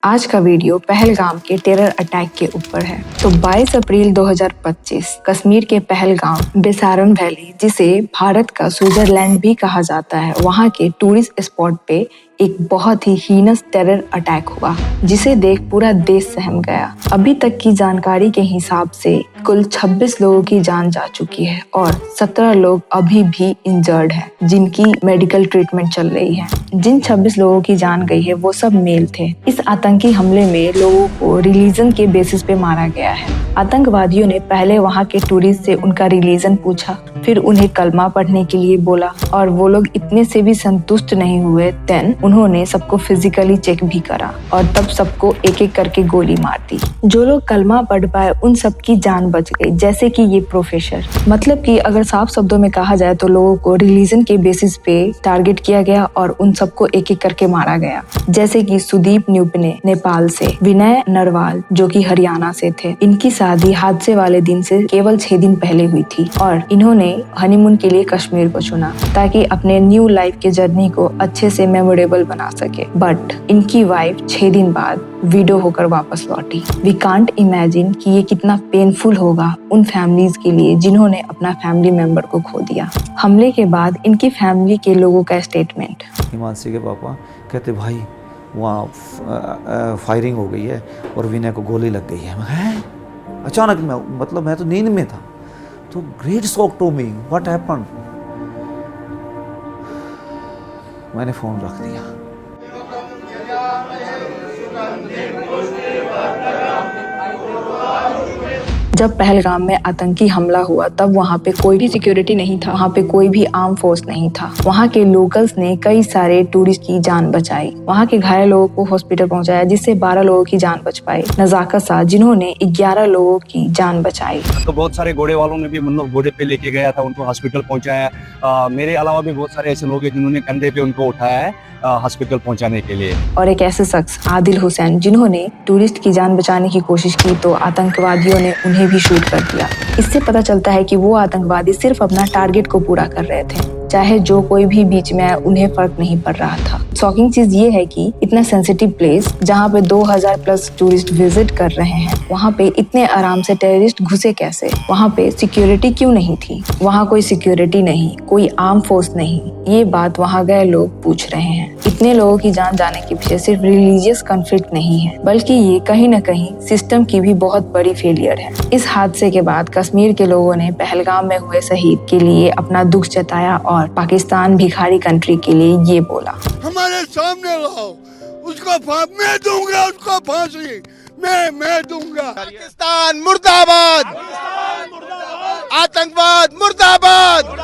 आज का वीडियो पहलगाम के टेरर अटैक के ऊपर है। तो 22 अप्रैल 2025 कश्मीर के पहलगाम बेसारन वैली, जिसे भारत का स्विट्जरलैंड भी कहा जाता है, वहाँ के टूरिस्ट स्पॉट पे एक बहुत ही हीनस टेरर अटैक हुआ, जिसे देख पूरा देश सहम गया। अभी तक की जानकारी के हिसाब से कुल 26 लोगों की जान जा चुकी है और 17 लोग अभी भी इंजर्ड हैं, जिनकी मेडिकल ट्रीटमेंट चल रही है। जिन 26 लोगों की जान गई है वो सब मेल थे। इस आतंकी हमले में लोगों को रिलीजन के बेसिस पे मारा गया है। आतंकवादियों ने पहले वहाँ के टूरिस्ट से उनका रिलीजन पूछा, फिर उन्हें कलमा पढ़ने के लिए बोला और वो लोग इतने से भी संतुष्ट नहीं हुए। देन उन्होंने सबको फिजिकली चेक भी करा और तब सबको एक एक करके गोली मार दी। जो लोग कलमा पढ़ पाए उन सबकी जान बच गई, जैसे कि ये प्रोफेसर। मतलब कि अगर साफ शब्दों में कहा जाए तो लोगों को रिलीजन के बेसिस पे टारगेट किया गया और उन सबको एक एक करके मारा गया। जैसे कि सुदीप न्यूपने नेपाल से, विनय नरवाल जो कि हरियाणा से थे। इनकी शादी हादसे वाले दिन से केवल 6 दिन पहले हुई थी और इन्होंने हनीमून के लिए कश्मीर को चुना ताकि अपने न्यू लाइफ के जर्नी को अच्छे से मेमोरेबल बना सके। बट इनकी वाइफ 6 दिन बाद विडो होकर वापस लौटी। वी कांट इमेजिन कि ये कितना पेनफुल होगा उन फैमिलीज के लिए जिन्होंने अपना फैमिली मेंबर को खो दिया। हमले के बाद इनकी फैमिली के लोगों का स्टेटमेंट। हिमांशी के पापा कहते भाई वहाँ फायरिंग हो गई है और विनय को गोली लग गई है। मैं अचानक मैं तो नींद में था, तो great shock to me, what happened. मैंने फोन रख दिया। जब पहलगाम में आतंकी हमला हुआ तब वहाँ पे कोई भी सिक्योरिटी नहीं था, वहाँ पे कोई भी आर्म फोर्स नहीं था। वहाँ के लोकल्स ने कई सारे टूरिस्ट की जान बचाई, वहाँ के घायल लोगों को हॉस्पिटल पहुँचाया, जिससे 12 लोगों की जान बच पाई। नजाकत साथ जिन्होंने 11 लोगों की जान बचाई। तो बहुत सारे घोड़े वालों ने भी मतलब घोड़े पे लेके गया था, उनको हॉस्पिटल पहुँचाया। मेरे अलावा भी बहुत सारे ऐसे लोग हैं जिन्होंने कंधे पे उनको उठाया है हॉस्पिटल पहुंचाने के लिए। और एक ऐसे शख्स आदिल हुसैन जिन्होंने टूरिस्ट की जान बचाने की कोशिश की तो आतंकवादियों ने उन्हें भी शूट कर दिया। इससे पता चलता है कि वो आतंकवादी सिर्फ अपना टारगेट को पूरा कर रहे थे, चाहे जो कोई भी बीच में आए उन्हें फर्क नहीं पड़ रहा था। शॉकिंग चीज ये है कि इतना सेंसिटिव प्लेस जहाँ पे 2000 प्लस टूरिस्ट विजिट कर रहे हैं, वहाँ पे इतने आराम से टेररिस्ट घुसे कैसे? वहाँ पे सिक्योरिटी क्यों नहीं थी? वहाँ कोई सिक्योरिटी नहीं, कोई आर्म फोर्स नहीं, ये बात वहाँ गए लोग पूछ रहे हैं। इतने लोगों की जान जाने के पीछे सिर्फ रिलीजियस कॉन्फ्लिक्ट नहीं है, बल्कि ये कहीं न कहीं सिस्टम की भी बहुत बड़ी फेलियर है। इस हादसे के बाद कश्मीर के लोगों ने पहलगाम में हुए शहीद के लिए अपना दुख जताया और पाकिस्तान भिखारी कंट्री के लिए ये बोला, हमारे सामने लाओ, मैं दूंगा उसको फांसी, मैं दूंगा। पाकिस्तान मुर्दाबाद, आतंकवाद मुर्दाबाद।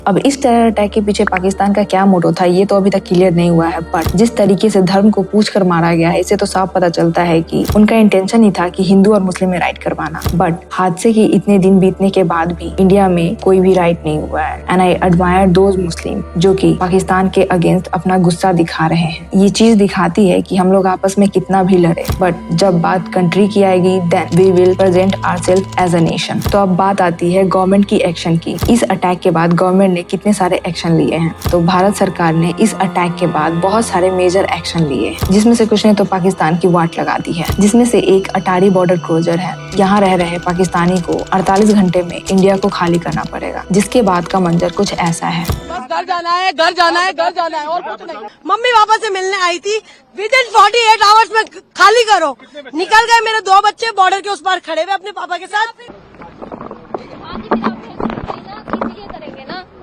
अब इस टेरर अटैक के पीछे पाकिस्तान का क्या मोटिव था ये तो अभी तक क्लियर नहीं हुआ है, बट जिस तरीके से धर्म को पूछकर मारा गया है इससे तो साफ पता चलता है कि उनका इंटेंशन ही था कि हिंदू और मुस्लिम में राइट करवाना। बट हादसे के इतने दिन बीतने के बाद भी इंडिया में कोई भी राइट नहीं हुआ है। एंड आई एडमायर दोज मुस्लिम जो कि पाकिस्तान के अगेंस्ट अपना गुस्सा दिखा रहे हैं। ये चीज दिखाती है कि हम लोग आपस में कितना भी लड़े, बट जब बात कंट्री की आएगी then we will present ourselves as a nation. तो अब बात आती है गवर्नमेंट की एक्शन की। इस अटैक के बाद गवर्नमेंट ने कितने सारे एक्शन लिए हैं? तो भारत सरकार ने इस अटैक के बाद बहुत सारे मेजर एक्शन लिए, जिसमें से कुछ ने तो पाकिस्तान की वाट लगा दी है, जिसमें से एक अटारी बॉर्डर क्लोजर है। यहाँ रह रहे पाकिस्तानी को 48 घंटे में इंडिया को खाली करना पड़ेगा, जिसके बाद का मंजर कुछ ऐसा है। बस घर जाना है, घर जाना है, घर जाना है और कुछ नहीं। मम्मी पापा से मिलने आई थी, विद इन 48 आवर्स में खाली करो। निकल गए मेरे 2 बच्चे बॉर्डर के उस पार खड़े हुए अपने पापा के साथ।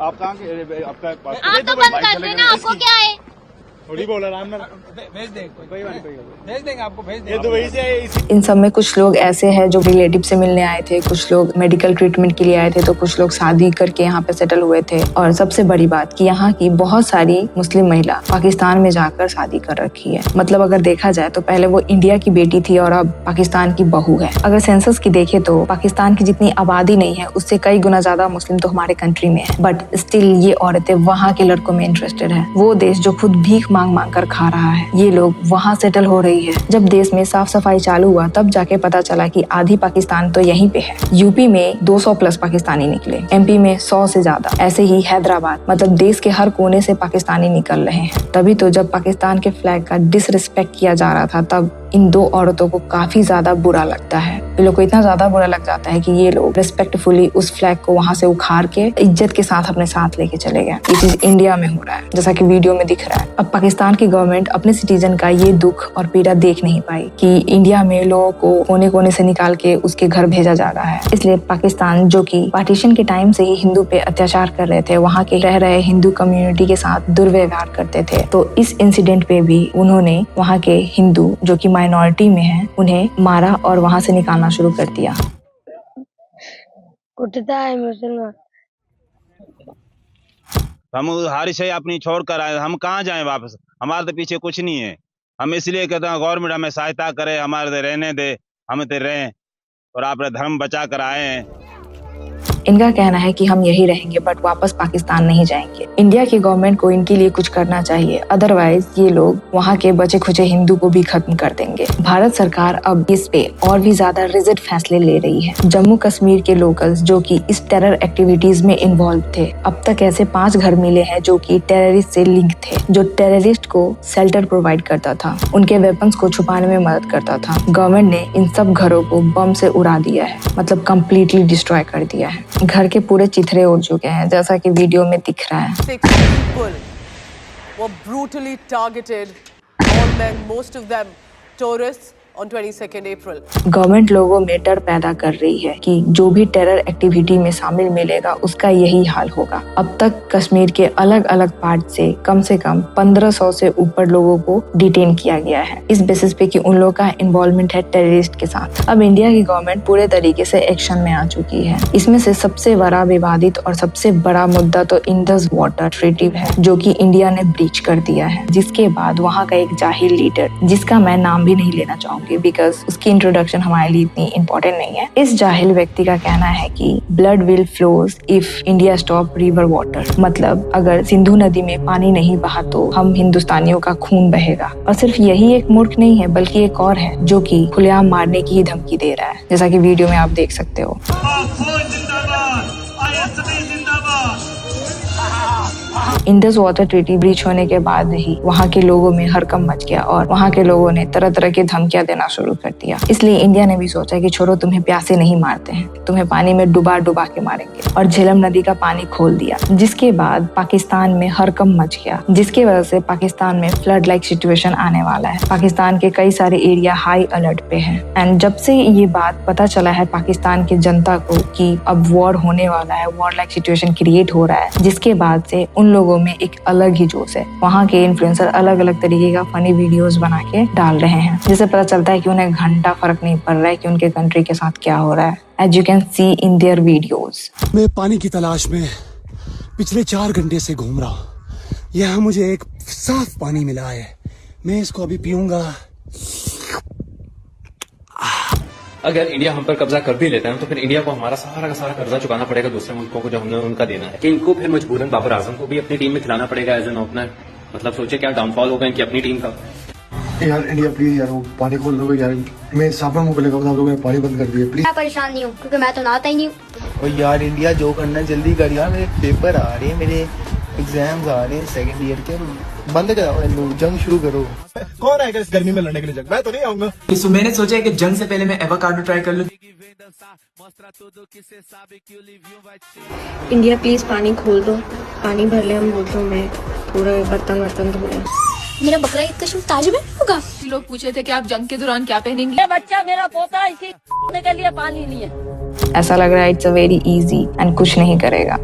आप कहाँ के? आपका आप तो बंद कर देना, आपको क्या है? थोड़ी बोल रहा मैं भेज देंगे आपको, भेज देंगे। ये तो वही से इन सब में कुछ लोग ऐसे हैं जो रिलेटिव से मिलने आए थे, कुछ लोग मेडिकल ट्रीटमेंट के लिए आए थे, तो कुछ लोग शादी करके यहाँ पे सेटल हुए थे। और सबसे बड़ी बात कि यहाँ की बहुत सारी मुस्लिम महिला पाकिस्तान में जाकर शादी कर रखी है। मतलब अगर देखा जाए तो पहले वो इंडिया की बेटी थी और अब पाकिस्तान की बहू है। अगर सेंसस की देखे तो पाकिस्तान की जितनी आबादी नहीं है उससे कई गुना ज्यादा मुस्लिम तो हमारे कंट्री में है, बट स्टिल ये औरतें वहाँ के लड़कों में इंटरेस्टेड है। वो देश जो खुद भीख मांग मांग कर खा रहा है। ये लोग वहाँ सेटल हो रही है। जब देश में साफ सफाई चालू हुआ तब जाके पता चला कि आधी पाकिस्तान तो यहीं पे है। यूपी में 200 प्लस पाकिस्तानी निकले, एमपी में 100 से ज्यादा, ऐसे ही हैदराबाद, मतलब देश के हर कोने से पाकिस्तानी निकल रहे हैं। तभी तो जब पाकिस्तान के फ्लैग का डिसरिस्पेक्ट किया जा रहा था तब इन दो औरतों को काफी ज्यादा बुरा लगता है। इन लोग को इतना ज्यादा बुरा लग जाता है कि ये लोग रिस्पेक्टफुली उस फ्लैग को वहां से उखाड़ के इज्जत के साथ अपने साथ लेके चले गए। ये चीज इंडिया में हो रहा है, जैसा कि वीडियो में दिख रहा है। अब पाकिस्तान की गवर्नमेंट अपने सिटीजन का ये दुख और पीड़ा देख नहीं पाई कि इंडिया में लोगों को कोने कोने से निकाल के उसके घर भेजा जा रहा है। इसलिए पाकिस्तान, जो कि पार्टीशन के टाइम से ही हिंदू पे अत्याचार कर रहे थे, वहाँ के रह रहे हिंदू कम्युनिटी के साथ दुर्व्यवहार करते थे, तो इस इंसिडेंट पे भी उन्होंने वहाँ के हिंदू जो कि माइनॉरिटी में है उन्हें मारा और वहाँ से निकालना शुरू कर दिया। कुटता है मुसलमान। हम हर शय अपनी छोड़ कर आए, हम कहाँ जाएं वापस? हमारे तो पीछे कुछ नहीं है। हम इसलिए कहते हैं गवर्नमेंट हमें सहायता करे, हमारे तो रहने दे, हम तो रहें और अपना धर्म बचा कर आए हैं। इनका कहना है कि हम यही रहेंगे बट वापस पाकिस्तान नहीं जाएंगे। इंडिया की गवर्नमेंट को इनके लिए कुछ करना चाहिए, अदरवाइज ये लोग वहाँ के बचे खुचे हिंदू को भी खत्म कर देंगे। भारत सरकार अब इस पे और भी ज्यादा रिजिड फैसले ले रही है। जम्मू कश्मीर के लोकल्स जो कि इस टेरर एक्टिविटीज में इन्वॉल्व थे, अब तक ऐसे 5 घर मिले हैं जो कि टेररिस्ट से लिंक थे, जो टेररिस्ट को शेल्टर प्रोवाइड करता था, उनके वेपन्स को छुपाने में मदद करता था। गवर्नमेंट ने इन सब घरों को बम से उड़ा दिया है, मतलब कम्प्लीटली डिस्ट्रॉय कर दिया है। घर के पूरे चिथड़े उड़ चुके हैं, जैसा कि वीडियो में दिख रहा है। 6 people were brutally targeted, all men, most of them tourists, on 22nd April. Government लोगों में डर पैदा कर रही है कि जो भी टेरर एक्टिविटी में शामिल मिलेगा उसका यही हाल होगा। अब तक कश्मीर के अलग अलग पार्ट से कम 1500 से ऊपर लोगों को डिटेन किया गया है, इस बेसिस पे कि उन लोगों का इन्वॉल्वमेंट है टेररिस्ट के साथ। अब इंडिया की गवर्नमेंट पूरे तरीके से एक्शन में आ चुकी है। इसमें से सबसे बड़ा विवादित और सबसे बड़ा मुद्दा तो इंडस वाटर ट्रीटी है, जो कि इंडिया ने ब्रीच कर दिया है। जिसके बाद वहाँ का एक जाहिल लीडर, जिसका मैं नाम भी नहीं लेना चाहूंगी बिकॉज उसकी इंट्रोडक्शन हमारे लिए इतनी इम्पोर्टेंट नहीं है, इस जाहिल व्यक्ति का कहना है कि blood will flows if India stop river water, मतलब अगर सिंधु नदी में पानी नहीं बहा तो हम हिंदुस्तानियों का खून बहेगा। और सिर्फ यही एक मूर्ख नहीं है बल्कि एक और है जो कि खुलेआम मारने की ही धमकी दे रहा है, जैसा कि वीडियो में आप देख सकते हो। इंडस वाटर ट्रीटी ब्रीच होने के बाद ही वहाँ के लोगों में हड़कंप मच गया और वहाँ के लोगों ने तरह तरह की धमकियां देना शुरू कर दिया। इसलिए इंडिया ने भी सोचा कि छोड़ो, तुम्हें प्यासे नहीं मारते हैं, तुम्हें पानी में डुबा डुबा के मारेंगे, और झेलम नदी का पानी खोल दिया। जिसके बाद पाकिस्तान में हड़कंप मच गया, जिसकी वजह से पाकिस्तान में फ्लड लाइक सिचुएशन आने वाला है। पाकिस्तान के कई सारे एरिया हाई अलर्ट पे है। एंड जब से ये बात पता चला है पाकिस्तान की जनता को कि अब वॉर होने वाला है, वॉर लाइक सिचुएशन क्रिएट हो रहा है, जिसके बाद से उन लोगों में एक अलग ही जोश है। वहाँ के इन्फ्लुएंसर अलग अलग तरीके का फनी वीडियोस बना के डाल रहे हैं, जिससे पता चलता है कि उन्हें घंटा फर्क नहीं पड़ रहा है कि उनके कंट्री के साथ क्या हो रहा है। As you can see in their videos. मैं पानी की तलाश में पिछले 4 घंटे से घूम रहा हूँ। यहाँ मुझे एक साफ पानी मिला है, मैं इसको अभी पीऊंगा। अगर इंडिया हम पर कब्जा कर भी लेता है तो फिर इंडिया को हमारा सारा का सारा कर्जा चुकाना पड़ेगा दूसरे मुल्कों को, जब हमने उनका देना है। कि इनको फिर मजबूरन बाबर आजम को भी अपनी टीम में खिलाना पड़ेगा एज एन ओपनर। मतलब सोचे क्या डाउनफॉल होगा इनकी अपनी टीम का। यार इंडिया प्लीज यार, वो पानी खोल दो यार, मैं साबुन को बोलेगा, आप लोगों ने पानी बंद कर दिया प्लीज। मैं परेशान नहीं हूँ क्योंकि मैं तो नहाता ही नहीं हूँ। और यार इंडिया जो करना है जल्दी कर यार, मेरे पेपर आ रहे हैं, मेरे एग्जाम्स आ रहे हैं सेकंड ईयर के, बंद कराओ, जंग शुरू करो। कौन आएगा इस गर्मी में लड़ने के लिए जंग? मैं तो नहीं आऊंगा। तो मैंने सोचा कि जंग से पहले मैं एवोकाडो ट्राई कर लूं। इंडिया प्लीज पानी खोल दो, पानी भर ले, हम बोलते मैं पूरा बर्तन धो रहे। मेरा बकरा ईद का शूट ताज में होगा। लोग पूछे थे कि आप जंग के दौरान क्या पहनेंगे। बच्चा मेरा पोता, इसी के लिए पानी नहीं है। ऐसा लग रहा है it's a very easy and कुछ नहीं करेगा।